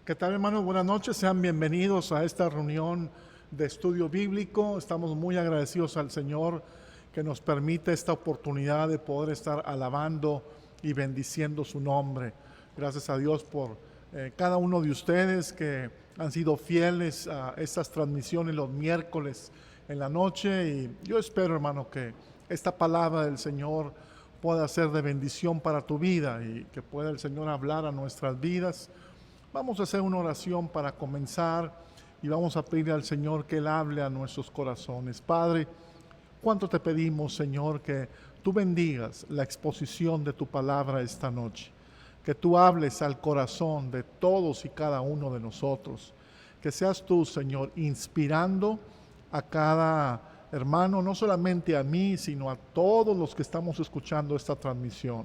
¿Qué tal, hermanos? Buenas noches, sean bienvenidos a esta reunión de estudio bíblico. Estamos muy agradecidos al Señor que nos permite esta oportunidad de poder estar alabando y bendiciendo su nombre. Gracias a Dios por cada uno de ustedes que han sido fieles a estas transmisiones los miércoles en la noche. Y yo espero, hermano, que esta palabra del Señor pueda ser de bendición para tu vida y que pueda el Señor hablar a nuestras vidas. Vamos a hacer una oración para comenzar y vamos a pedirle al Señor que Él hable a nuestros corazones. Padre, cuánto te pedimos, Señor, que tú bendigas la exposición de tu palabra esta noche, que tú hables al corazón de todos y cada uno de nosotros, que seas tú, Señor, inspirando a cada hermano, no solamente a mí, sino a todos los que estamos escuchando esta transmisión,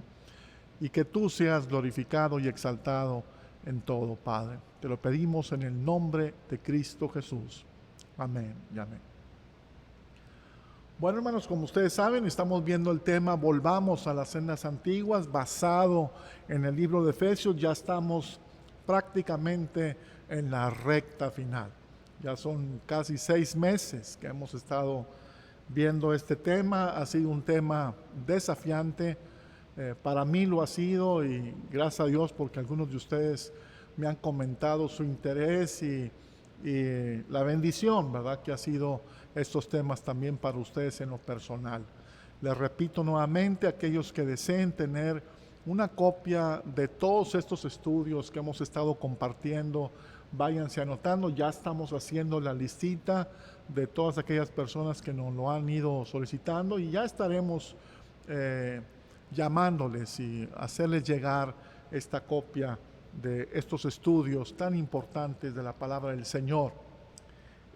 y que tú seas glorificado y exaltado en todo, Padre. Te lo pedimos en el nombre de Cristo Jesús. Amén y amén. Bueno, hermanos, como ustedes saben, estamos viendo el tema Volvamos a las sendas antiguas, basado en el libro de Efesios. Ya estamos prácticamente en la recta final. Ya son casi 6 meses que hemos estado viendo este tema. Ha sido un tema desafiante. Para mí lo ha sido, y gracias a Dios porque algunos de ustedes me han comentado su interés y la bendición, ¿verdad?, que ha sido estos temas también para ustedes en lo personal. Les repito nuevamente, aquellos que deseen tener una copia de todos estos estudios que hemos estado compartiendo, váyanse anotando. Ya estamos haciendo la listita de todas aquellas personas que nos lo han ido solicitando y ya estaremos llamándoles y hacerles llegar esta copia de estos estudios tan importantes de la palabra del Señor.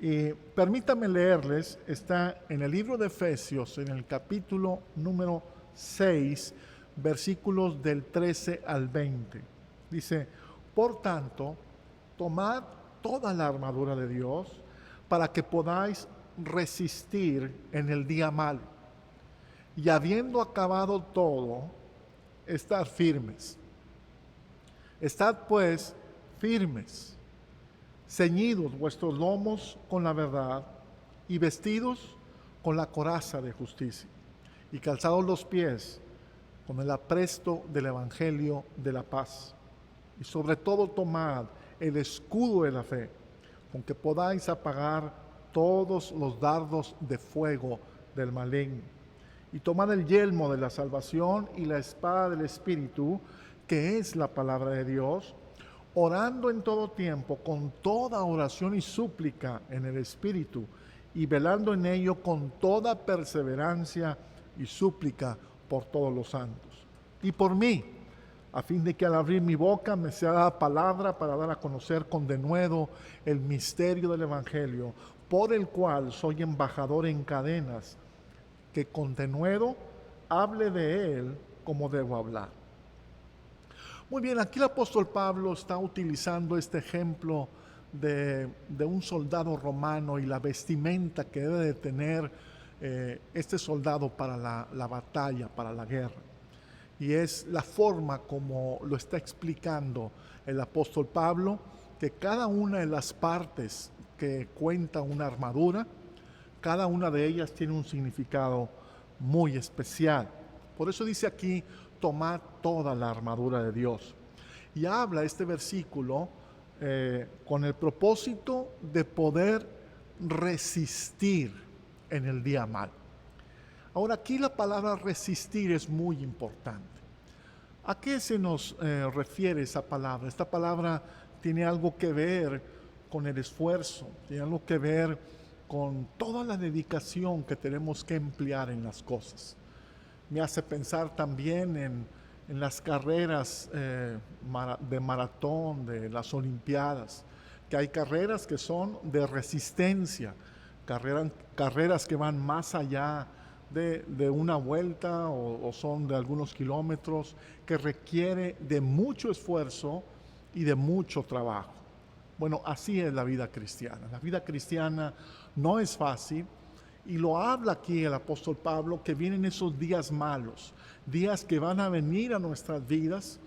Y permítanme leerles, está en el libro de Efesios, en el capítulo número 6, versículos del 13 al 20. Dice: por tanto, tomad toda la armadura de Dios para que podáis resistir en el día malo, y habiendo acabado todo, estar firmes. Estad pues firmes, ceñidos vuestros lomos con la verdad y vestidos con la coraza de justicia, y calzados los pies con el apresto del evangelio de la paz. Y sobre todo tomad el escudo de la fe, con que podáis apagar todos los dardos de fuego del maligno. Y tomad el yelmo de la salvación y la espada del Espíritu, que es la palabra de Dios, orando en todo tiempo con toda oración y súplica en el Espíritu, y velando en ello con toda perseverancia y súplica por todos los santos. Y por mí, a fin de que al abrir mi boca me sea dada palabra para dar a conocer con denuedo el misterio del Evangelio, por el cual soy embajador en cadenas, que con denuedo hable de él como debo hablar. Muy bien, aquí el apóstol Pablo está utilizando este ejemplo de un soldado romano y la vestimenta que debe de tener este soldado para la batalla, para la guerra. Y es la forma como lo está explicando el apóstol Pablo, que cada una de las partes que cuenta una armadura, cada una de ellas tiene un significado muy especial. Por eso dice aquí: tomad toda la armadura de Dios. Y habla este versículo con el propósito de poder resistir en el día mal. Ahora, aquí la palabra resistir es muy importante. ¿A qué se nos refiere esa palabra? Esta palabra tiene algo que ver con el esfuerzo, tiene algo que ver con toda la dedicación que tenemos que emplear en las cosas. Me hace pensar también en las carreras de maratón, de las olimpiadas, que hay carreras que son de resistencia, carreras que van más allá de una vuelta o son de algunos kilómetros, que requiere de mucho esfuerzo y de mucho trabajo. Bueno, así es la vida cristiana. La vida cristiana no es fácil, y lo habla aquí el apóstol Pablo, que vienen esos días malos, días que van a venir a nuestras vidas,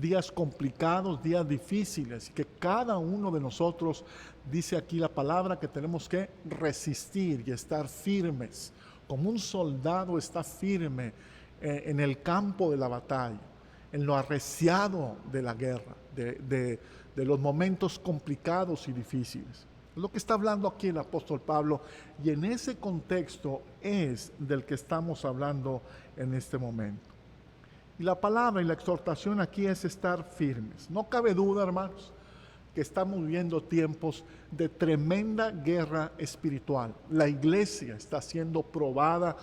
días complicados, días difíciles, y que cada uno de nosotros, dice aquí la palabra, que tenemos que resistir y estar firmes, como un soldado está firme en el campo de la batalla, en lo arreciado de la guerra, de los momentos complicados y difíciles. Es lo que está hablando aquí el apóstol Pablo, y en ese contexto es del que estamos hablando en este momento. Y la palabra y la exhortación aquí es estar firmes. No cabe duda, hermanos, que estamos viviendo tiempos de tremenda guerra espiritual. La iglesia está siendo probada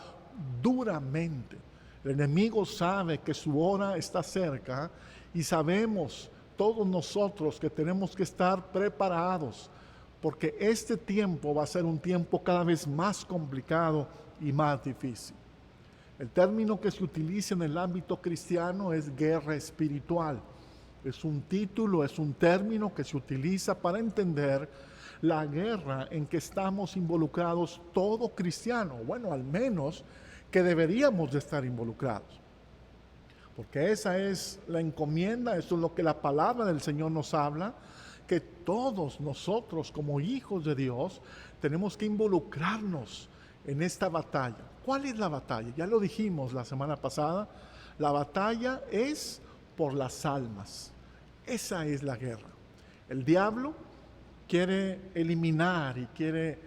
duramente. El enemigo sabe que su hora está cerca y sabemos todos nosotros que tenemos que estar preparados, porque este tiempo va a ser un tiempo cada vez más complicado y más difícil. El término que se utiliza en el ámbito cristiano es guerra espiritual. Es un título, es un término que se utiliza para entender la guerra en que estamos involucrados todo cristiano. Bueno, al menos que deberíamos de estar involucrados. Porque esa es la encomienda, eso es lo que la palabra del Señor nos habla, que todos nosotros como hijos de Dios tenemos que involucrarnos en esta batalla. ¿Cuál es la batalla? Ya lo dijimos la semana pasada, la batalla es por las almas. Esa es la guerra. El diablo quiere eliminar y quiere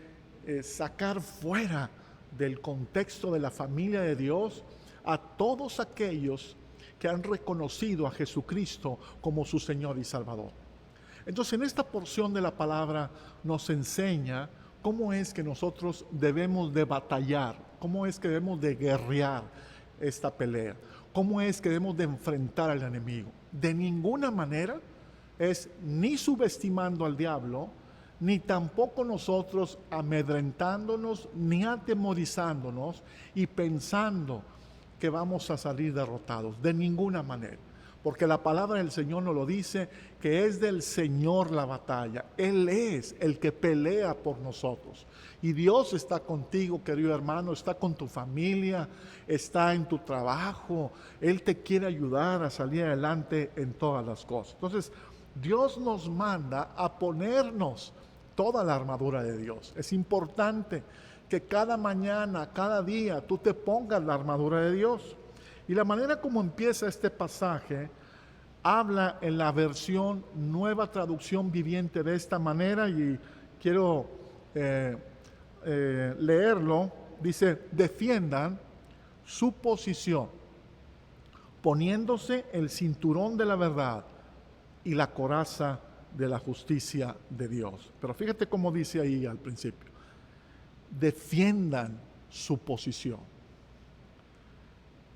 sacar fuera del contexto de la familia de Dios a todos aquellos que han reconocido a Jesucristo como su Señor y Salvador. Entonces, en esta porción de la palabra nos enseña cómo es que nosotros debemos de batallar, cómo es que debemos de guerrear esta pelea, cómo es que debemos de enfrentar al enemigo. De ninguna manera es ni subestimando al diablo, ni tampoco nosotros amedrentándonos, ni atemorizándonos y pensando que vamos a salir derrotados. De ninguna manera. Porque la palabra del Señor nos lo dice, que es del Señor la batalla. Él es el que pelea por nosotros. Y Dios está contigo, querido hermano, está con tu familia, está en tu trabajo. Él te quiere ayudar a salir adelante en todas las cosas. Entonces, Dios nos manda a ponernos toda la armadura de Dios. Es importante que cada mañana, cada día, tú te pongas la armadura de Dios. Y la manera como empieza este pasaje, habla en la versión Nueva Traducción Viviente de esta manera, y quiero leerlo. Dice: defiendan su posición, poniéndose el cinturón de la verdad y la coraza de la justicia de Dios. Pero fíjate cómo dice ahí al principio: defiendan su posición.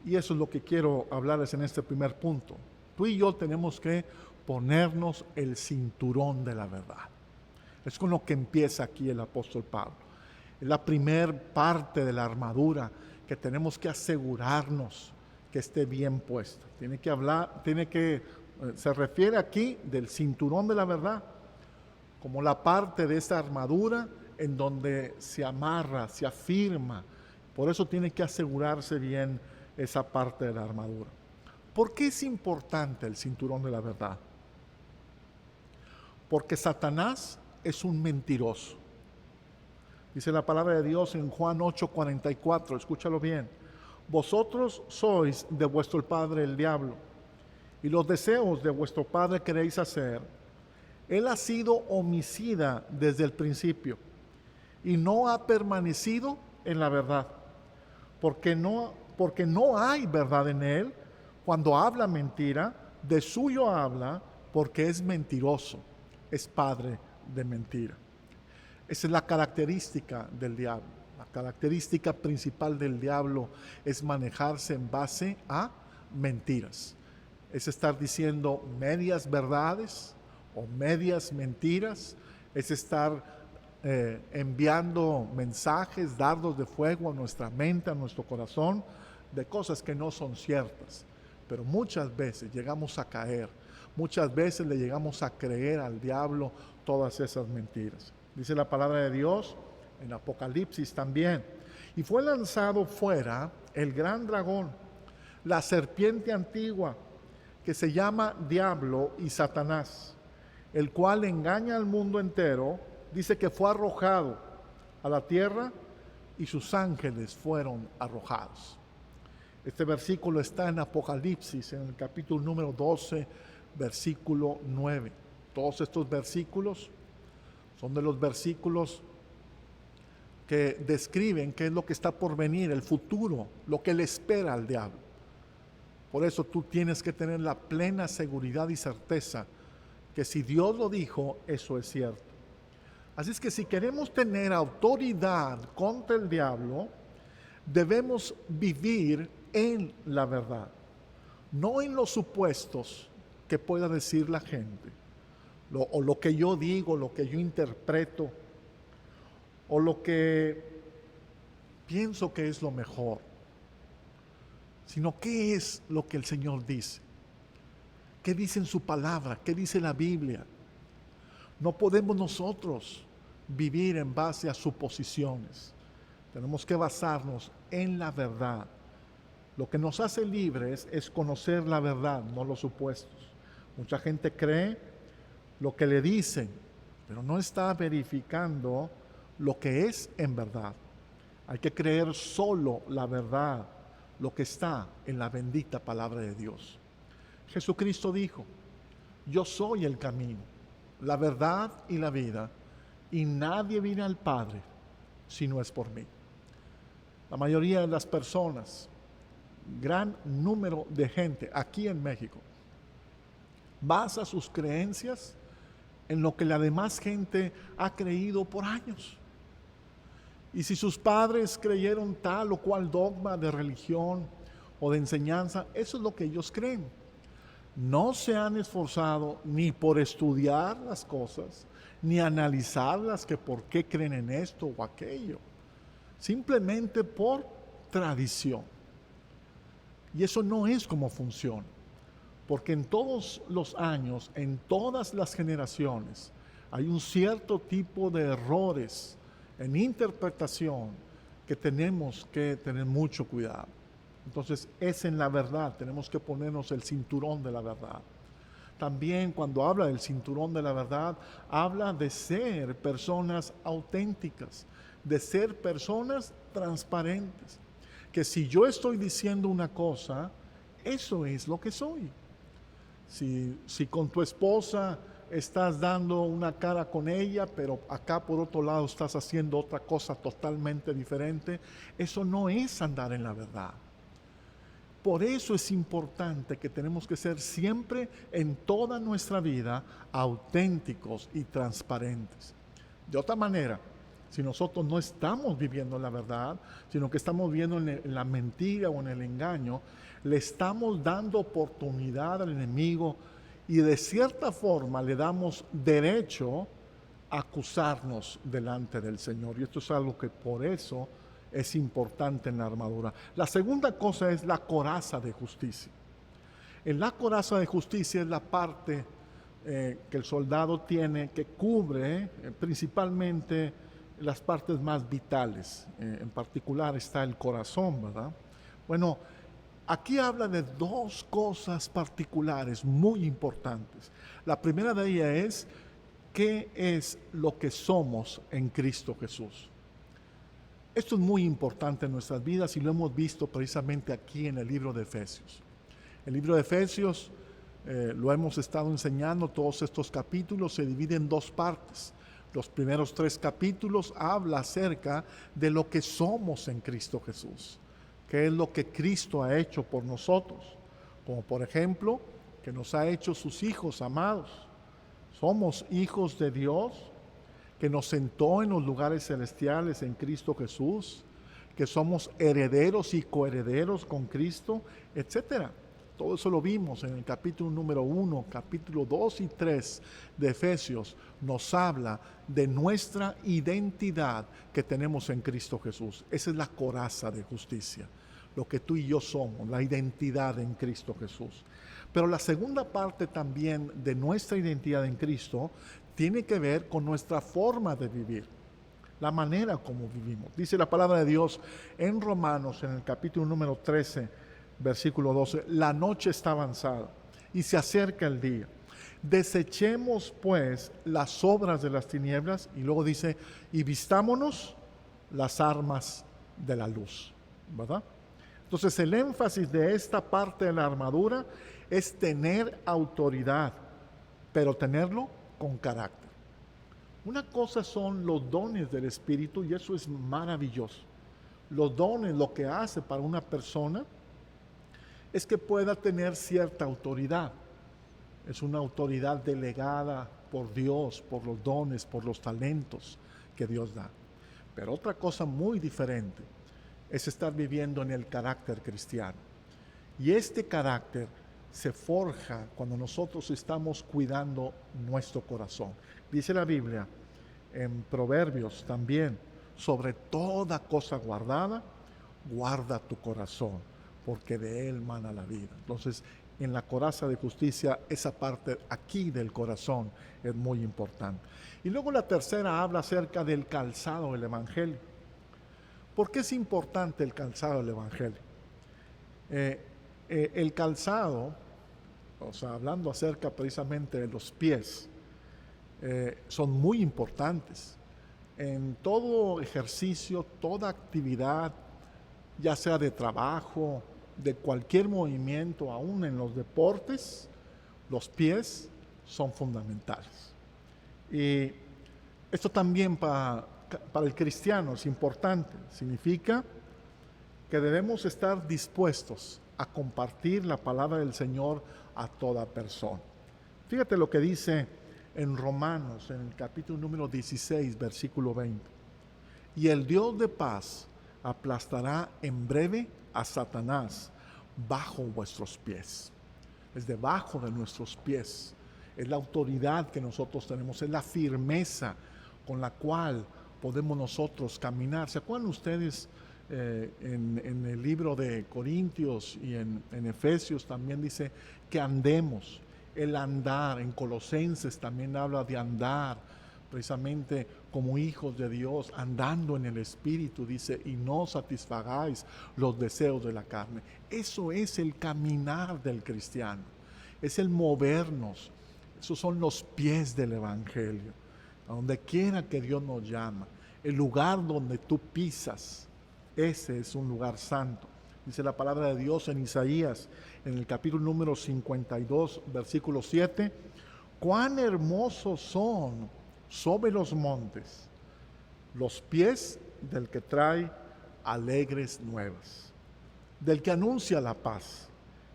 Y eso es lo que quiero hablarles en este primer punto. Tú y yo tenemos que ponernos el cinturón de la verdad. Es con lo que empieza aquí el apóstol Pablo. Es la primer parte de la armadura que tenemos que asegurarnos que esté bien puesta. Se refiere aquí del cinturón de la verdad, como la parte de esta armadura en donde se amarra, se afirma. Por eso tiene que asegurarse bien esa parte de la armadura. ¿Por qué es importante el cinturón de la verdad? Porque Satanás es un mentiroso. Dice la palabra de Dios en Juan 8:44, escúchalo bien: vosotros sois de vuestro padre el diablo, y los deseos de vuestro padre queréis hacer. Él ha sido homicida desde el principio, y no ha permanecido en la verdad, porque no hay verdad en él. Cuando habla mentira, de suyo habla, porque es mentiroso, es padre de mentira. Esa es la característica del diablo. La característica principal del diablo es manejarse en base a mentiras. Es estar diciendo medias verdades o medias mentiras. Es estar enviando mensajes, dardos de fuego a nuestra mente, a nuestro corazón, de cosas que no son ciertas. Pero muchas veces llegamos a caer, muchas veces le llegamos a creer al diablo todas esas mentiras. Dice la palabra de Dios en Apocalipsis también: y fue lanzado fuera el gran dragón, la serpiente antigua, que se llama Diablo y Satanás, el cual engaña al mundo entero, dice que fue arrojado a la tierra y sus ángeles fueron arrojados. Este versículo está en Apocalipsis, en el capítulo número 12, versículo 9. Todos estos versículos son de los versículos que describen qué es lo que está por venir, el futuro, lo que le espera al diablo. Por eso tú tienes que tener la plena seguridad y certeza que si Dios lo dijo, eso es cierto. Así es que si queremos tener autoridad contra el diablo, debemos vivir en la verdad, no en los supuestos que pueda decir la gente, o lo que yo digo, lo que yo interpreto, o lo que pienso que es lo mejor, sino qué es lo que el Señor dice, qué dice en su palabra, qué dice la Biblia. No podemos nosotros vivir en base a suposiciones. Tenemos que basarnos en la verdad. Lo que nos hace libres es conocer la verdad, no los supuestos. Mucha gente cree lo que le dicen, pero no está verificando lo que es en verdad. Hay que creer solo la verdad, lo que está en la bendita palabra de Dios. Jesucristo dijo: yo soy el camino, la verdad y la vida, y nadie viene al Padre si no es por mí. La mayoría de las personas, gran número de gente aquí en México, basa sus creencias en lo que la demás gente ha creído por años. Y si sus padres creyeron tal o cual dogma de religión o de enseñanza, eso es lo que ellos creen. No se han esforzado ni por estudiar las cosas, ni analizarlas, que por qué creen en esto o aquello. Simplemente por tradición. Y eso no es como funciona. Porque en todos los años, en todas las generaciones, hay un cierto tipo de errores en interpretación que tenemos que tener mucho cuidado. Entonces es en la verdad, tenemos que ponernos el cinturón de la verdad. También cuando habla del cinturón de la verdad, habla de ser personas auténticas, de ser personas transparentes. Que si yo estoy diciendo una cosa, eso es lo que soy. Si con tu esposa estás dando una cara con ella, pero acá por otro lado estás haciendo otra cosa totalmente diferente, eso no es andar en la verdad. Por eso es importante que tenemos que ser siempre en toda nuestra vida auténticos y transparentes. De otra manera, si nosotros no estamos viviendo la verdad, sino que estamos viviendo en la mentira o en el engaño, le estamos dando oportunidad al enemigo y de cierta forma le damos derecho a acusarnos delante del Señor. Y esto es algo que por eso es importante en la armadura. La segunda cosa es la coraza de justicia. En la coraza de justicia es la parte que el soldado tiene, que cubre principalmente las partes más vitales. En particular está el corazón, ¿verdad? Bueno, aquí habla de dos cosas particulares muy importantes. La primera de ellas es qué es lo que somos en Cristo Jesús. Esto es muy importante en nuestras vidas y lo hemos visto precisamente aquí en el libro de Efesios. El libro de Efesios lo hemos estado enseñando, todos estos capítulos se dividen en dos partes. Los primeros 3 capítulos habla acerca de lo que somos en Cristo Jesús, qué es lo que Cristo ha hecho por nosotros, como por ejemplo, que nos ha hecho sus hijos amados. Somos hijos de Dios, que nos sentó en los lugares celestiales en Cristo Jesús, que somos herederos y coherederos con Cristo, etcétera. Todo eso lo vimos en el capítulo número 1, capítulo 2 y 3 de Efesios. Nos habla de nuestra identidad que tenemos en Cristo Jesús. Esa es la coraza de justicia, lo que tú y yo somos, la identidad en Cristo Jesús. Pero la segunda parte también de nuestra identidad en Cristo tiene que ver con nuestra forma de vivir, la manera como vivimos. Dice la palabra de Dios en Romanos, en el capítulo número 13, versículo 12, la noche está avanzada y se acerca el día. Desechemos pues las obras de las tinieblas, y luego dice, y vistámonos las armas de la luz, ¿verdad? Entonces el énfasis de esta parte de la armadura es tener autoridad, pero tenerlo con carácter. Una cosa son los dones del Espíritu, y eso es maravilloso. Los dones, lo que hace para una persona es que pueda tener cierta autoridad. Es una autoridad delegada por Dios, por los dones, por los talentos que Dios da. Pero otra cosa muy diferente es estar viviendo en el carácter cristiano. Y este carácter se forja cuando nosotros estamos cuidando nuestro corazón. Dice la Biblia en Proverbios también, sobre toda cosa guardada, guarda tu corazón, porque de él mana la vida. Entonces, en la coraza de justicia, esa parte aquí del corazón es muy importante. Y luego la tercera habla acerca del calzado del Evangelio. ¿Por qué es importante el calzado del Evangelio? El calzado, o sea, hablando acerca precisamente de los pies, son muy importantes. En todo ejercicio, toda actividad, ya sea de trabajo, de cualquier movimiento, aún en los deportes, los pies son fundamentales. Y esto también para el cristiano es importante. Significa que debemos estar dispuestos a compartir la palabra del Señor a toda persona. Fíjate lo que dice en Romanos, en el capítulo número 16, versículo 20. Y el Dios de paz aplastará en breve a Satanás bajo vuestros pies. Es debajo de nuestros pies. Es la autoridad que nosotros tenemos, es la firmeza con la cual podemos nosotros caminar. ¿Se acuerdan ustedes en el libro de Corintios y en Efesios también dice que andemos? El andar, en Colosenses también habla de andar, precisamente como hijos de Dios, andando en el Espíritu, dice, y no satisfagáis los deseos de la carne. Eso es el caminar del cristiano, es el movernos. Esos son los pies del Evangelio. A donde quiera que Dios nos llama, el lugar donde tú pisas, ese es un lugar santo. Dice la palabra de Dios en Isaías, en el capítulo número 52, versículo 7, cuán hermosos son sobre los montes los pies del que trae alegres nuevas, del que anuncia la paz,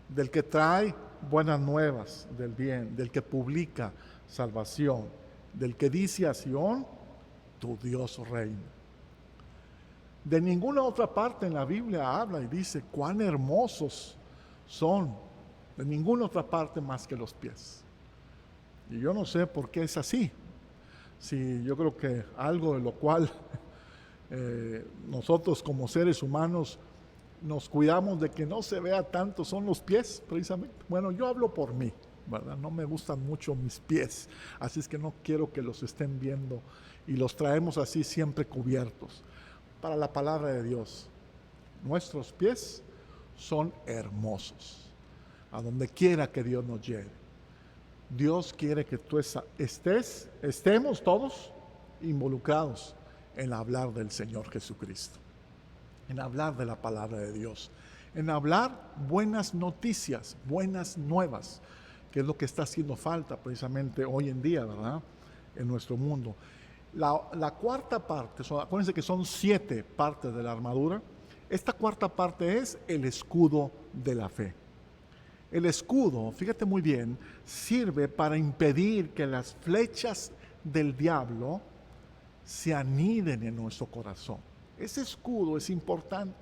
del que trae buenas nuevas del bien, del que publica salvación, del que dice a Sión, tu Dios reina. De ninguna otra parte en la Biblia habla y dice cuán hermosos son, de ninguna otra parte más que los pies. Y yo no sé por qué es así. Sí, yo creo que algo de lo cual nosotros como seres humanos nos cuidamos de que no se vea tanto son los pies, precisamente. Bueno, yo hablo por mí, ¿verdad? No me gustan mucho mis pies, así es que no quiero que los estén viendo y los traemos así siempre cubiertos. Para la palabra de Dios, nuestros pies son hermosos, a donde quiera que Dios nos lleve. Dios quiere que tú estemos todos involucrados en hablar del Señor Jesucristo, en hablar de la palabra de Dios, en hablar buenas noticias, buenas nuevas, que es lo que está haciendo falta precisamente hoy en día, ¿verdad? En nuestro mundo. La cuarta parte, acuérdense que son 7 partes de la armadura. Esta cuarta parte es el escudo de la fe. El escudo, fíjate muy bien, sirve para impedir que las flechas del diablo se aniden en nuestro corazón. Ese escudo es importante.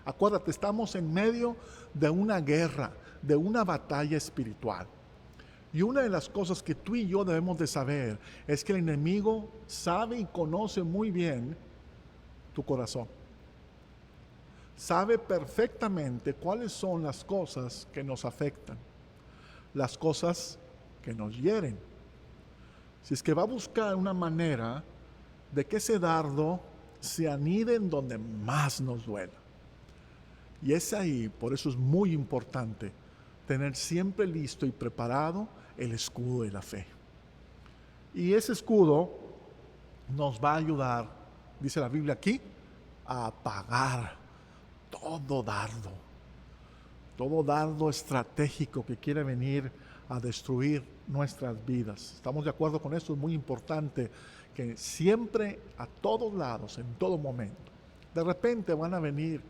Acuérdate, estamos en medio de una guerra, de una batalla espiritual. Y una de las cosas que tú y yo debemos de saber es que el enemigo sabe y conoce muy bien tu corazón. Sabe perfectamente cuáles son las cosas que nos afectan, las cosas que nos hieren. Si es que va a buscar una manera de que ese dardo se anide en donde más nos duela. Y es ahí, por eso es muy importante tener siempre listo y preparado el escudo de la fe. Y ese escudo nos va a ayudar, dice la Biblia aquí, a apagar todo dardo estratégico que quiere venir a destruir nuestras vidas. ¿Estamos de acuerdo con esto? Es muy importante que siempre, a todos lados, en todo momento, de repente van a venir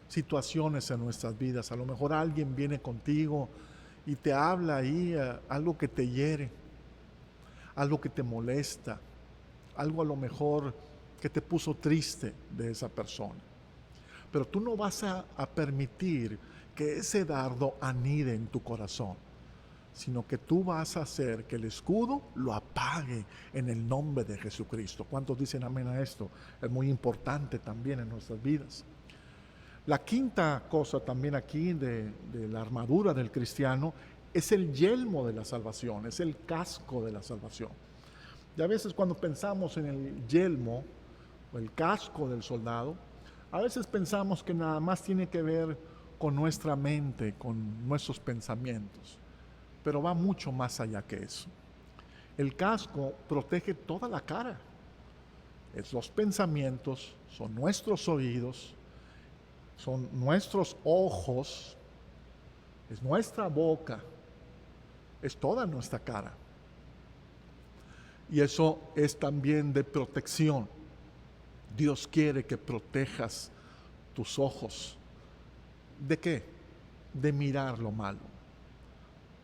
situaciones en nuestras vidas. A lo mejor alguien viene contigo y te habla ahí algo que te hiere, algo que te molesta, algo a lo mejor que te puso triste de esa persona. Pero tú no vas a permitir que ese dardo anide en tu corazón, sino que tú vas a hacer que el escudo lo apague en el nombre de Jesucristo. ¿Cuántos dicen amén a esto? Es muy importante también en nuestras vidas. La quinta cosa también aquí de la armadura del cristiano es el yelmo de la salvación, es el casco de la salvación. Y a veces cuando pensamos en el yelmo o el casco del soldado, a veces pensamos que nada más tiene que ver con nuestra mente, con nuestros pensamientos, pero va mucho más allá que eso. El casco protege toda la cara. Los pensamientos, son nuestros oídos, son nuestros ojos, es nuestra boca, es toda nuestra cara. Y eso es también de protección. Dios quiere que protejas tus ojos. ¿De qué? De mirar lo malo.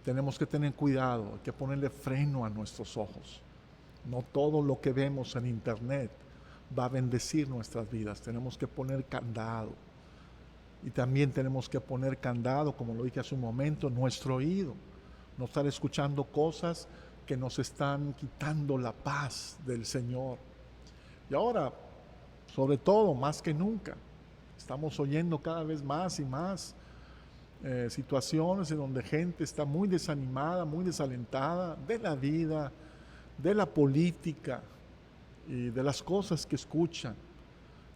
Tenemos que tener cuidado, hay que ponerle freno a nuestros ojos. No todo lo que vemos en internet va a bendecir nuestras vidas. Tenemos que poner candado. Y también tenemos que poner candado, como lo dije hace un momento, nuestro oído. No estar escuchando cosas que nos están quitando la paz del Señor. Y ahora, sobre todo, más que nunca, estamos oyendo cada vez más y más situaciones en donde gente está muy desanimada, muy desalentada de la vida, de la política y de las cosas que escuchan.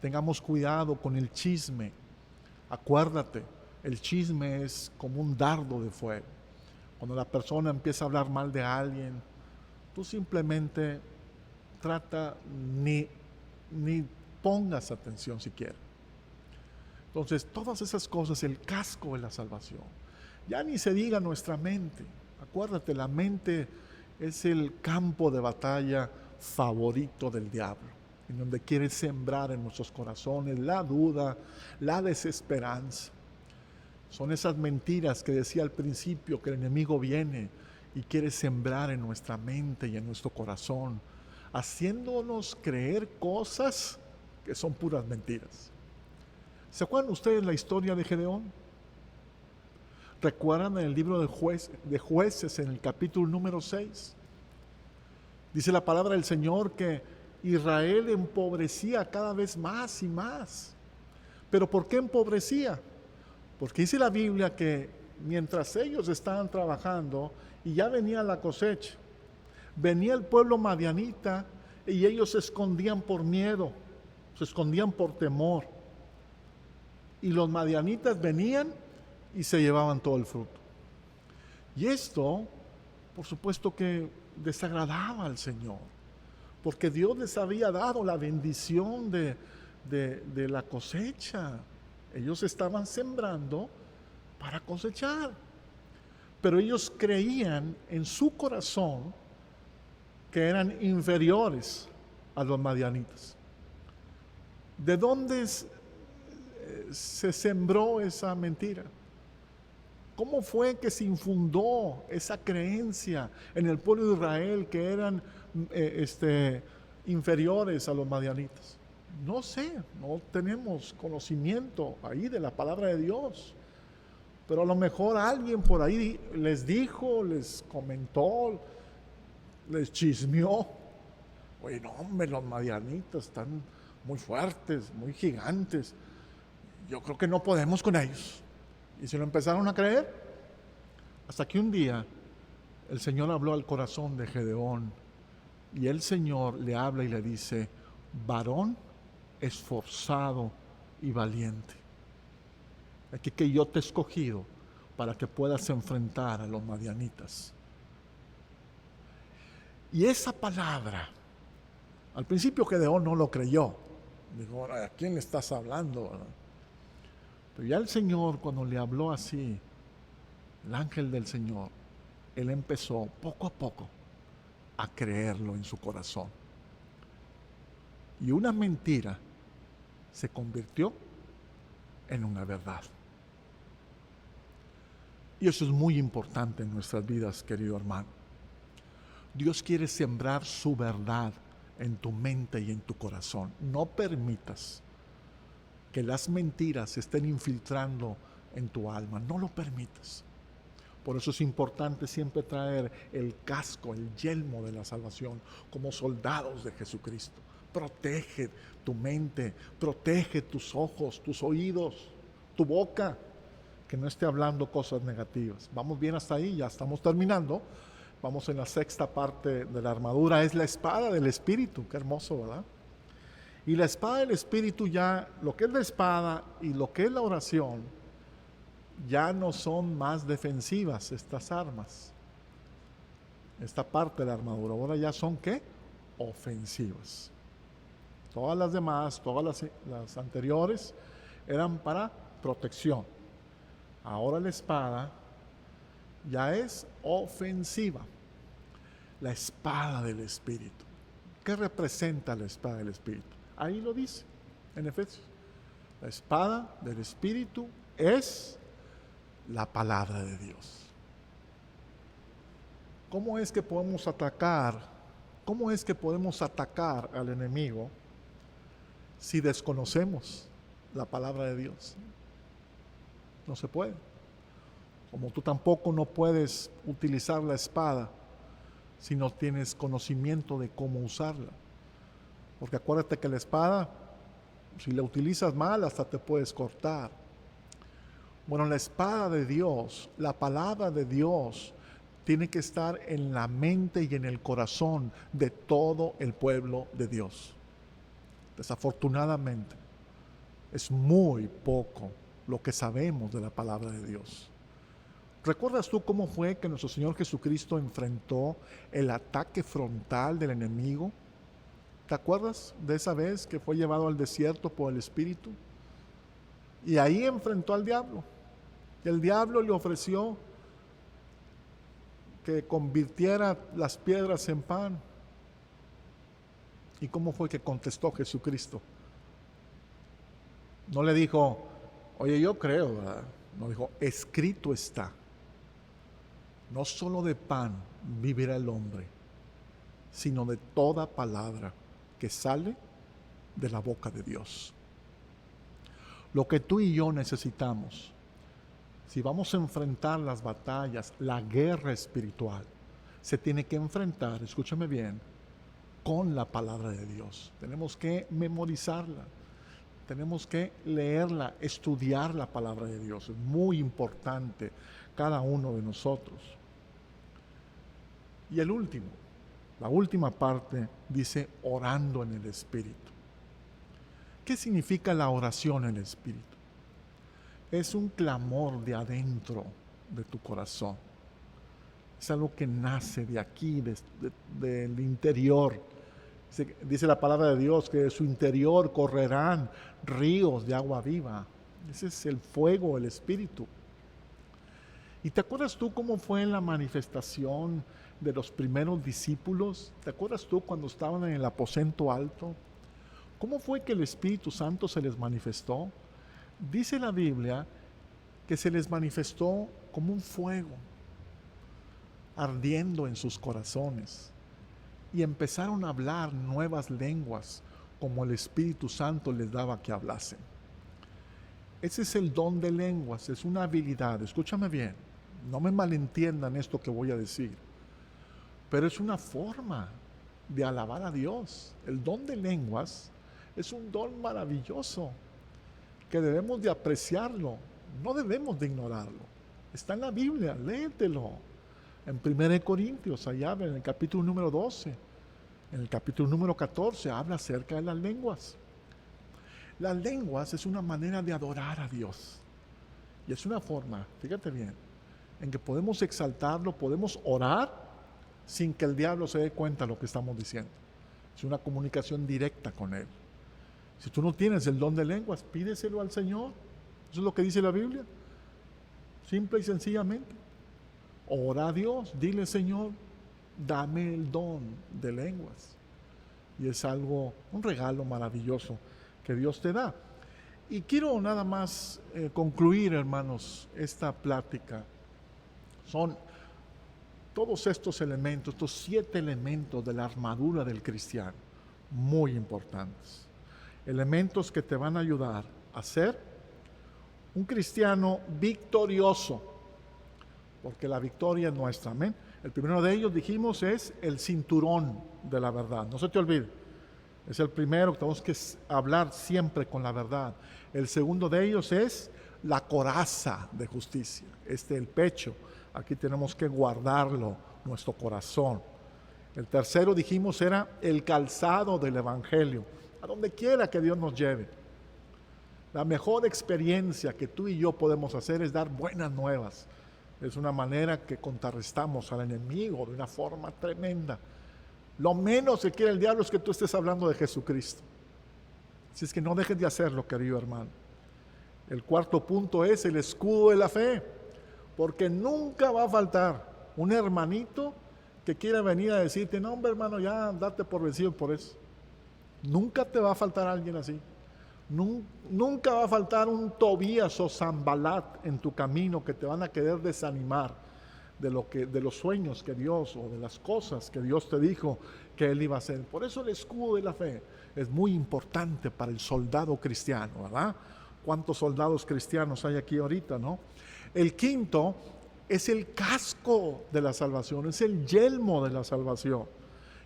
Tengamos cuidado con el chisme. Acuérdate, el chisme es como un dardo de fuego. Cuando la persona empieza a hablar mal de alguien, tú simplemente trata, ni pongas atención siquiera. Entonces, todas esas cosas, el casco de la salvación. Ya ni se diga nuestra mente. Acuérdate, la mente es el campo de batalla favorito del diablo, en donde quiere sembrar en nuestros corazones la duda, la desesperanza. Son esas mentiras que decía al principio, que el enemigo viene y quiere sembrar en nuestra mente y en nuestro corazón, haciéndonos creer cosas que son puras mentiras. ¿Se acuerdan ustedes la historia de Gedeón? ¿Recuerdan en el libro de Jueces, en el capítulo número 6? Dice la palabra del Señor que Israel empobrecía cada vez más y más. ¿Pero por qué empobrecía? Porque dice la Biblia que mientras ellos estaban trabajando y ya venía la cosecha, venía el pueblo madianita y ellos se escondían por miedo, se escondían por temor. Y los madianitas venían y se llevaban todo el fruto. Y esto, por supuesto que desagradaba al Señor, porque Dios les había dado la bendición de la cosecha. Ellos estaban sembrando para cosechar, pero ellos creían en su corazón que eran inferiores a los madianitas. ¿De dónde se sembró esa mentira? ¿Cómo fue que se infundó esa creencia en el pueblo de Israel que eran inferiores a los madianitas? No sé, no tenemos conocimiento ahí de la palabra de Dios, pero a lo mejor alguien por ahí les dijo, les comentó, les chismeó. Oye, no, hombre, los madianitas están muy fuertes, muy gigantes. Yo creo que no podemos con ellos. Y se lo empezaron a creer. Hasta que un día el Señor habló al corazón de Gedeón. Y el Señor le habla y le dice: varón esforzado y valiente. Aquí que yo te he escogido para que puedas enfrentar a los madianitas. Y esa palabra, al principio Gedeón no lo creyó. Dijo, ¿a quién le estás hablando? Pero ya el Señor, cuando le habló así, el ángel del Señor, él empezó poco a poco a creerlo en su corazón. Y una mentira se convirtió en una verdad. Y eso es muy importante en nuestras vidas, querido hermano. Dios quiere sembrar su verdad en tu mente y en tu corazón. No permitas que las mentiras se estén infiltrando en tu alma. No lo permitas. Por eso es importante siempre traer el casco, el yelmo de la salvación, como soldados de Jesucristo. Protege tu mente, protege tus ojos, tus oídos, tu boca, que no esté hablando cosas negativas. Vamos bien hasta ahí, ya estamos terminando. Vamos en la sexta parte de la armadura, es la espada del Espíritu. Qué hermoso, ¿verdad? Y la espada del Espíritu, ya lo que es la espada y lo que es la oración, ya no son más defensivas estas armas. Esta parte de la armadura ahora ya son, ¿qué? Ofensivas. Todas las demás, todas las anteriores eran para protección. Ahora la espada ya es ofensiva. La espada del Espíritu. ¿Qué representa la espada del Espíritu? Ahí lo dice en Efesios. La espada del Espíritu es la palabra de Dios. ¿Cómo es que podemos atacar? ¿Cómo es que podemos atacar al enemigo si desconocemos la palabra de Dios? No se puede. Como tú tampoco no puedes utilizar la espada si no tienes conocimiento de cómo usarla. Porque acuérdate que la espada, si la utilizas mal, hasta te puedes cortar. Bueno, la espada de Dios, la palabra de Dios, tiene que estar en la mente y en el corazón de todo el pueblo de Dios. Desafortunadamente, es muy poco lo que sabemos de la palabra de Dios. ¿Recuerdas tú cómo fue que nuestro Señor Jesucristo enfrentó el ataque frontal del enemigo? ¿Te acuerdas de esa vez que fue llevado al desierto por el Espíritu? Y ahí enfrentó al diablo. El diablo le ofreció que convirtiera las piedras en pan. ¿Y cómo fue que contestó Jesucristo? No le dijo, oye, yo creo, ¿verdad? No, dijo, escrito está. No solo de pan vivirá el hombre, sino de toda palabra que sale de la boca de Dios. Lo que tú y yo necesitamos, si vamos a enfrentar las batallas, la guerra espiritual, se tiene que enfrentar, escúchame bien, con la palabra de Dios. Tenemos que memorizarla, tenemos que leerla, estudiar la palabra de Dios. Es muy importante cada uno de nosotros. Y la última parte dice orando en el Espíritu. ¿Qué significa la oración en el Espíritu? Es un clamor de adentro de tu corazón. Es algo que nace de aquí, del interior. Dice la palabra de Dios que de su interior correrán ríos de agua viva. Ese es el fuego, el Espíritu. ¿Y te acuerdas tú cómo fue la manifestación de los primeros discípulos? ¿Te acuerdas tú cuando estaban en el aposento alto? ¿Cómo fue que el Espíritu Santo se les manifestó? Dice la Biblia que se les manifestó como un fuego ardiendo en sus corazones y empezaron a hablar nuevas lenguas como el Espíritu Santo les daba que hablasen. Ese es el don de lenguas, es una habilidad. Escúchame bien, no me malentiendan esto que voy a decir, pero es una forma de alabar a Dios. El don de lenguas es un don maravilloso que debemos de apreciarlo, no debemos de ignorarlo. Está en la Biblia, léetelo. En 1 Corintios, allá en el capítulo número 12, en el capítulo número 14, habla acerca de las lenguas. Las lenguas es una manera de adorar a Dios. Y es una forma, fíjate bien, en que podemos exaltarlo, podemos orar sin que el diablo se dé cuenta de lo que estamos diciendo. Es una comunicación directa con Él. Si tú no tienes el don de lenguas, pídeselo al Señor. Eso es lo que dice la Biblia. Simple y sencillamente. Ora a Dios, dile: Señor, dame el don de lenguas. Y es algo, un regalo maravilloso que Dios te da. Y quiero nada más concluir, hermanos, esta plática. Son todos estos elementos, estos 7 elementos de la armadura del cristiano, muy importantes. Elementos que te van a ayudar a ser un cristiano victorioso, porque la victoria es nuestra, amén. El primero de ellos, dijimos, es el cinturón de la verdad. No se te olvide, es el primero que tenemos que hablar siempre con la verdad. El segundo de ellos es la coraza de justicia, el pecho. Aquí tenemos que guardarlo, nuestro corazón. El tercero, dijimos, era el calzado del evangelio, a donde quiera que Dios nos lleve. La mejor experiencia que tú y yo podemos hacer es dar buenas nuevas. Es una manera que contrarrestamos al enemigo de una forma tremenda. Lo menos que quiere el diablo es que tú estés hablando de Jesucristo. Así es que no dejes de hacerlo, querido hermano. El cuarto punto es el escudo de la fe, porque nunca va a faltar un hermanito que quiera venir a decirte: no, hombre, hermano, ya date por vencido por eso. Nunca te va a faltar alguien así. Nunca va a faltar un Tobías o Sanbalat en tu camino que te van a querer desanimar de los sueños que Dios, o de las cosas que Dios te dijo que Él iba a hacer. Por eso el escudo de la fe es muy importante para el soldado cristiano, ¿verdad? ¿Cuántos soldados cristianos hay aquí ahorita, no? El quinto es el casco de la salvación, es el yelmo de la salvación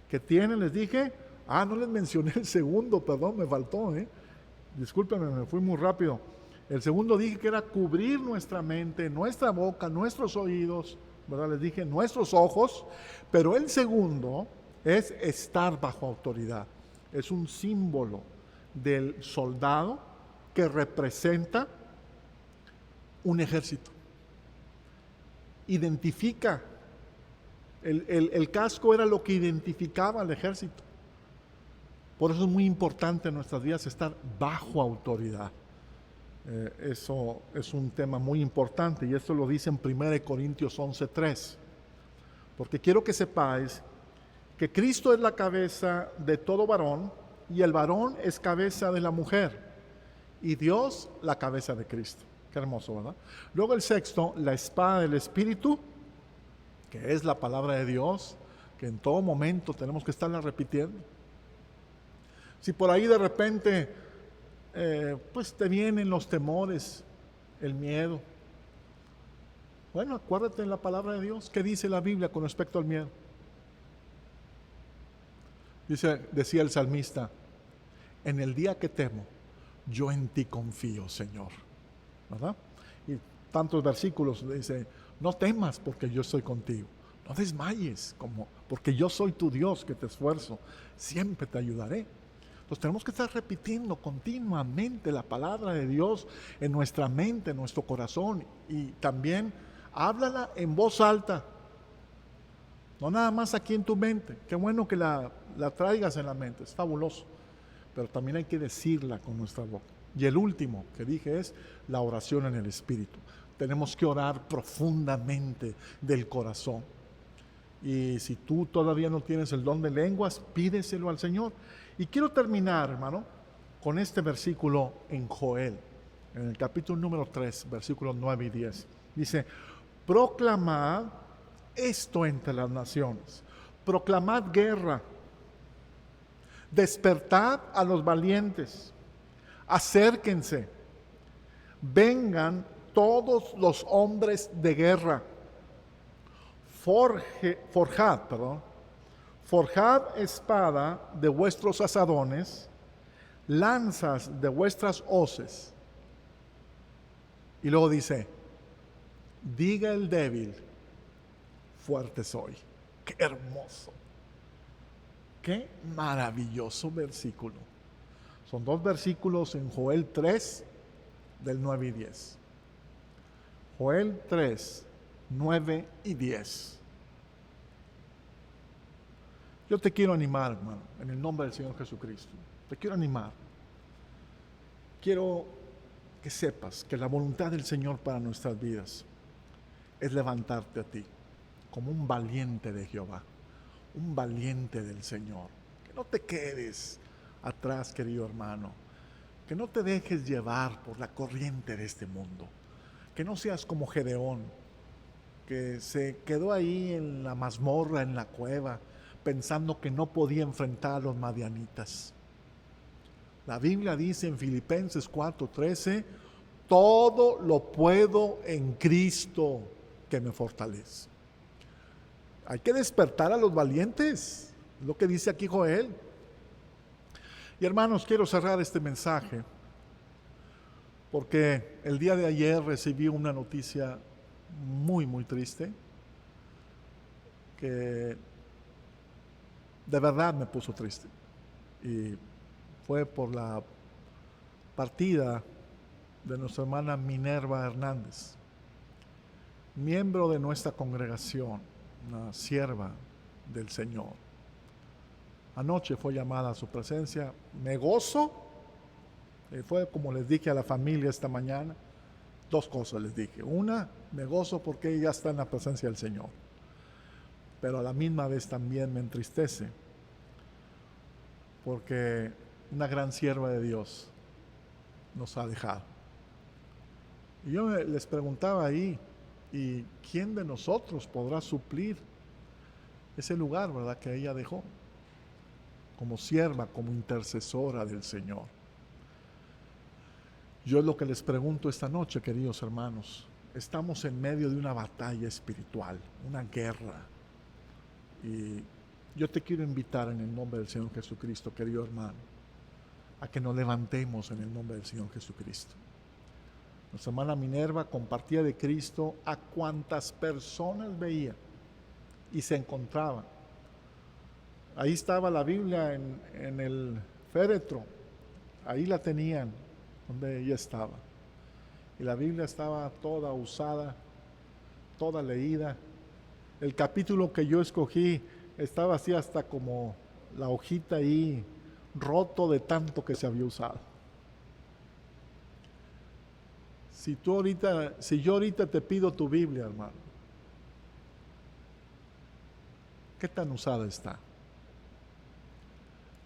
que tiene, les dije. No les mencioné el segundo, perdón, me faltó, discúlpenme, me fui muy rápido. El segundo dije que era cubrir nuestra mente, nuestra boca, nuestros oídos, ¿verdad? Les dije nuestros ojos, pero el segundo es estar bajo autoridad. Es un símbolo del soldado que representa un ejército. Identifica, el casco era lo que identificaba al ejército. Por eso es muy importante en nuestras vidas estar bajo autoridad. Eso es un tema muy importante, y esto lo dice en 1 Corintios 11:3. Porque quiero que sepáis que Cristo es la cabeza de todo varón, y el varón es cabeza de la mujer, y Dios la cabeza de Cristo. Qué hermoso, ¿verdad? Luego el sexto, la espada del Espíritu, que es la palabra de Dios, que en todo momento tenemos que estarla repitiendo. Si por ahí de repente pues te vienen los temores, el miedo, bueno, acuérdate en la palabra de Dios. ¿Qué dice la Biblia con respecto al miedo? Decía el salmista: en el día que temo, yo en ti confío, Señor, ¿verdad? Y tantos versículos dice: no temas, porque yo estoy contigo. No desmayes, porque yo soy tu Dios, que te esfuerzo, siempre te ayudaré. Entonces tenemos que estar repitiendo continuamente la palabra de Dios en nuestra mente, en nuestro corazón, y también háblala en voz alta, no nada más aquí en tu mente. Qué bueno que la traigas en la mente, es fabuloso, pero también hay que decirla con nuestra boca. Y el último que dije es la oración en el Espíritu. Tenemos que orar profundamente del corazón. Y si tú todavía no tienes el don de lenguas, pídeselo al Señor. Y quiero terminar, hermano, con este versículo en Joel, en el capítulo número 3, versículos 9 y 10. Dice: proclamad esto entre las naciones, proclamad guerra, despertad a los valientes, acérquense, vengan todos los hombres de guerra, forjad espada de vuestros asadones, lanzas de vuestras hoces. Y luego dice: diga el débil, fuerte soy. ¡Qué hermoso! ¡Qué maravilloso versículo! Son 2 versículos en Joel 3, del 9 y 10. Joel 3, 9 y 10. Yo te quiero animar, hermano, en el nombre del Señor Jesucristo. Te quiero animar. Quiero que sepas que la voluntad del Señor para nuestras vidas es levantarte a ti como un valiente de Jehová, un valiente del Señor. Que no te quedes atrás, querido hermano. Que no te dejes llevar por la corriente de este mundo. Que no seas como Gedeón, que se quedó ahí en la mazmorra, en la cueva, pensando que no podía enfrentar a los madianitas. La Biblia dice en Filipenses 4:13, todo lo puedo en Cristo que me fortalece. Hay que despertar a los valientes, es lo que dice aquí Joel. Y hermanos, quiero cerrar este mensaje porque el día de ayer recibí una noticia muy, muy triste que de verdad me puso triste. Y fue por la partida de nuestra hermana Minerva Hernández, miembro de nuestra congregación, una sierva del Señor. Anoche fue llamada a su presencia. Me gozo. Fue como les dije a la familia esta mañana. Dos cosas les dije. Una, me gozo porque ella está en la presencia del Señor. Pero a la misma vez también me entristece porque una gran sierva de Dios nos ha dejado. Y yo les preguntaba ahí, ¿y quién de nosotros podrá suplir ese lugar, verdad, que ella dejó? Como sierva, como intercesora del Señor. Yo es lo que les pregunto esta noche, queridos hermanos. Estamos en medio de una batalla espiritual, una guerra. Y yo te quiero invitar en el nombre del Señor Jesucristo, querido hermano, a que nos levantemos en el nombre del Señor Jesucristo. Nuestra hermana Minerva compartía de Cristo a cuantas personas veía y se encontraban. Ahí estaba la Biblia en el féretro, ahí la tenían, donde ella estaba. Y la Biblia estaba toda usada, toda leída. El capítulo que yo escogí estaba así hasta como la hojita ahí, roto de tanto que se había usado. Si yo ahorita te pido tu Biblia, hermano, ¿qué tan usada está?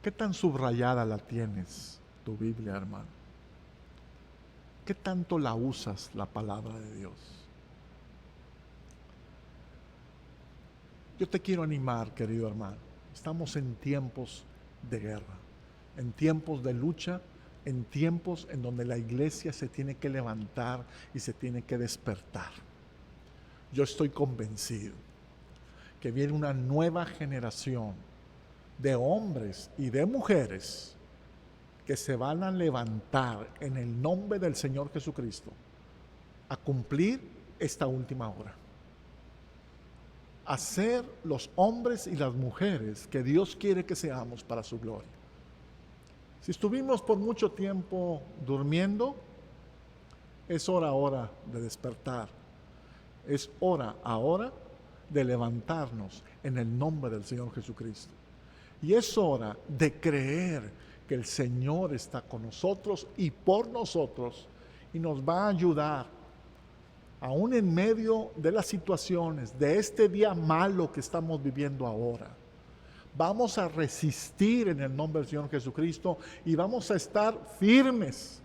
¿Qué tan subrayada la tienes, tu Biblia, hermano? ¿Qué tanto la usas, la palabra de Dios? Yo te quiero animar, querido hermano. Estamos en tiempos de guerra, en tiempos de lucha, en tiempos en donde la iglesia se tiene que levantar y se tiene que despertar. Yo estoy convencido que viene una nueva generación de hombres y de mujeres que se van a levantar en el nombre del Señor Jesucristo a cumplir esta última hora, a ser los hombres y las mujeres que Dios quiere que seamos para su gloria. Si estuvimos por mucho tiempo durmiendo, es hora ahora de despertar. Es hora ahora de levantarnos en el nombre del Señor Jesucristo. Y es hora de creer que el Señor está con nosotros y por nosotros y nos va a ayudar, aún en medio de las situaciones, de este día malo que estamos viviendo ahora. Vamos a resistir en el nombre del Señor Jesucristo y vamos a estar firmes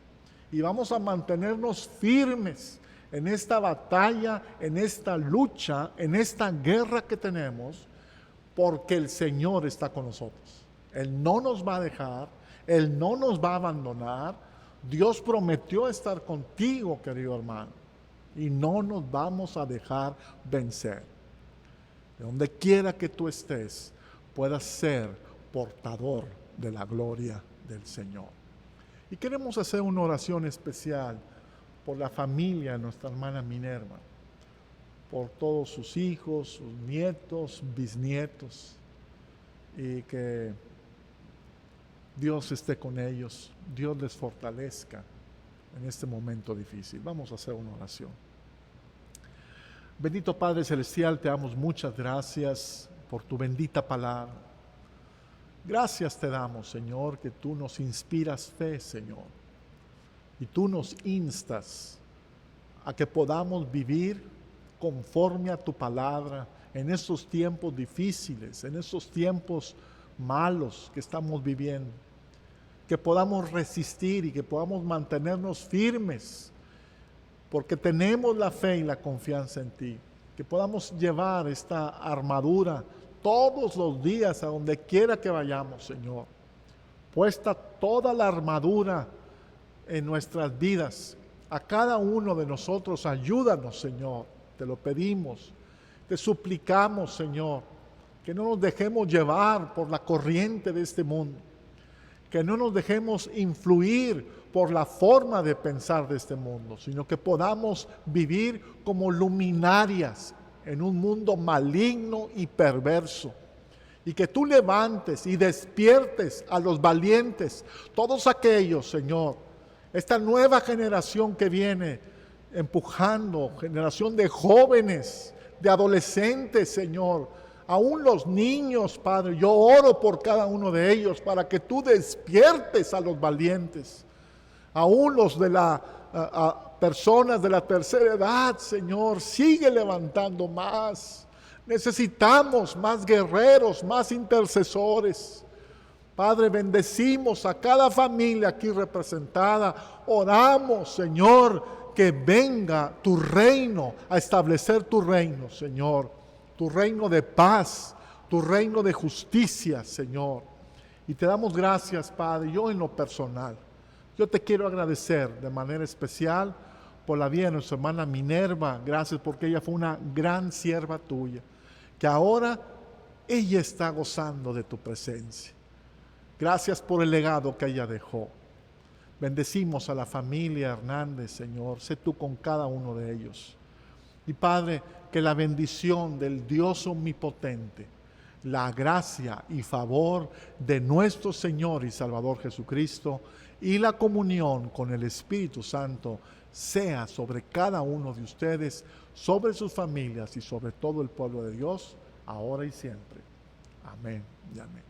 y vamos a mantenernos firmes en esta batalla, en esta lucha, en esta guerra que tenemos, porque el Señor está con nosotros. Él no nos va a dejar, Él no nos va a abandonar. Dios prometió estar contigo, querido hermano, y no nos vamos a dejar vencer. De donde quiera que tú estés, puedas ser portador de la gloria del Señor. Y queremos hacer una oración especial por la familia de nuestra hermana Minerva, por todos sus hijos, sus nietos, bisnietos, y que Dios esté con ellos, Dios les fortalezca en este momento difícil. Vamos a hacer una oración. Bendito Padre Celestial, te damos muchas gracias por tu bendita palabra. Gracias te damos, Señor, que tú nos inspiras fe, Señor, y tú nos instas a que podamos vivir conforme a tu palabra en estos tiempos difíciles, en estos tiempos malos que estamos viviendo. Que podamos resistir y que podamos mantenernos firmes, porque tenemos la fe y la confianza en ti. Que podamos llevar esta armadura todos los días a donde quiera que vayamos, Señor. Puesta toda la armadura en nuestras vidas. A cada uno de nosotros, ayúdanos, Señor. Te lo pedimos. Te suplicamos, Señor, que no nos dejemos llevar por la corriente de este mundo. Que no nos dejemos influir por la forma de pensar de este mundo, sino que podamos vivir como luminarias en un mundo maligno y perverso. Y que tú levantes y despiertes a los valientes, todos aquellos, Señor, esta nueva generación que viene empujando, generación de jóvenes, de adolescentes, Señor, aún los niños, Padre. Yo oro por cada uno de ellos para que tú despiertes a los valientes, aún los de personas de la tercera edad, Señor. Sigue levantando más. Necesitamos más guerreros, más intercesores. Padre, bendecimos a cada familia aquí representada. Oramos, Señor, que venga tu reino, a establecer tu reino, Señor. Tu reino de paz, tu reino de justicia, Señor. Y te damos gracias, Padre, yo en lo personal. Yo te quiero agradecer de manera especial por la vida de nuestra hermana Minerva. Gracias porque ella fue una gran sierva tuya, que ahora ella está gozando de tu presencia. Gracias por el legado que ella dejó. Bendecimos a la familia Hernández, Señor. Sé tú con cada uno de ellos. Y Padre, que la bendición del Dios omnipotente, la gracia y favor de nuestro Señor y Salvador Jesucristo y la comunión con el Espíritu Santo sea sobre cada uno de ustedes, sobre sus familias y sobre todo el pueblo de Dios, ahora y siempre. Amén y amén.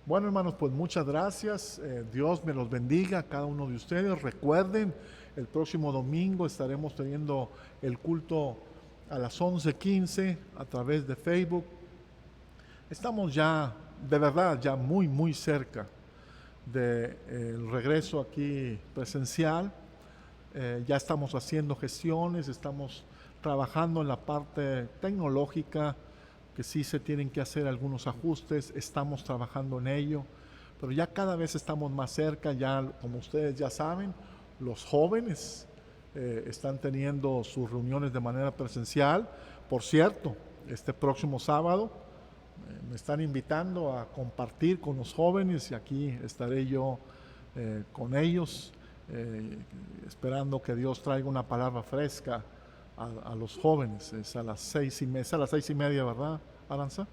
Bueno, hermanos, pues muchas gracias. Dios me los bendiga a cada uno de ustedes. Recuerden, el próximo domingo estaremos teniendo el culto a las 11:15 a través de Facebook. Estamos ya, de verdad, ya muy cerca del regreso aquí presencial. Ya estamos haciendo gestiones, estamos trabajando en la parte tecnológica, que sí se tienen que hacer algunos ajustes, estamos trabajando en ello, pero ya cada vez estamos más cerca. Ya, como ustedes ya saben, los jóvenes están teniendo sus reuniones de manera presencial. Por cierto, este próximo sábado me están invitando a compartir con los jóvenes y aquí estaré yo con ellos, esperando que Dios traiga una palabra fresca a los jóvenes. Es a las 6:30, es a las 6:30, ¿verdad, Aranza?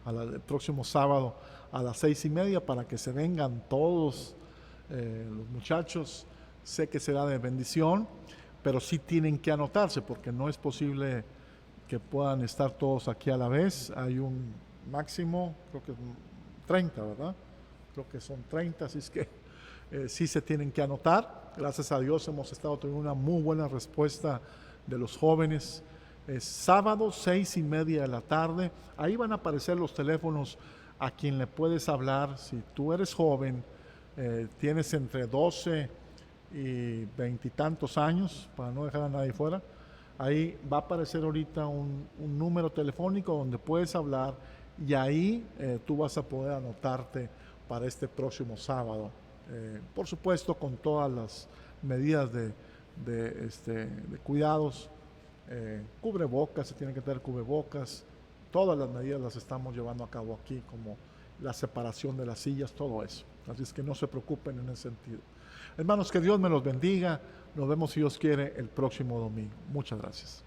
El próximo sábado a las 6:30, para que se vengan todos los muchachos. Sé que será de bendición, pero sí tienen que anotarse, porque no es posible que puedan estar todos aquí a la vez. Hay un máximo, creo que 30, ¿verdad? Creo que son 30, así es que sí se tienen que anotar. Gracias a Dios hemos estado teniendo una muy buena respuesta de los jóvenes. Es sábado, 6:30 de la tarde. Ahí van a aparecer los teléfonos a quien le puedes hablar. Si tú eres joven, tienes entre 12 y 20 y tantos años, para no dejar a nadie fuera, ahí va a aparecer ahorita un número telefónico donde puedes hablar, y ahí tú vas a poder anotarte para este próximo sábado. Por supuesto, con todas las medidas de cuidados. Cubrebocas, se tienen que tener cubrebocas. Todas las medidas las estamos llevando a cabo aquí, como la separación de las sillas, todo eso. Así es que no se preocupen en ese sentido. Hermanos, que Dios me los bendiga. Nos vemos, si Dios quiere, el próximo domingo. Muchas gracias.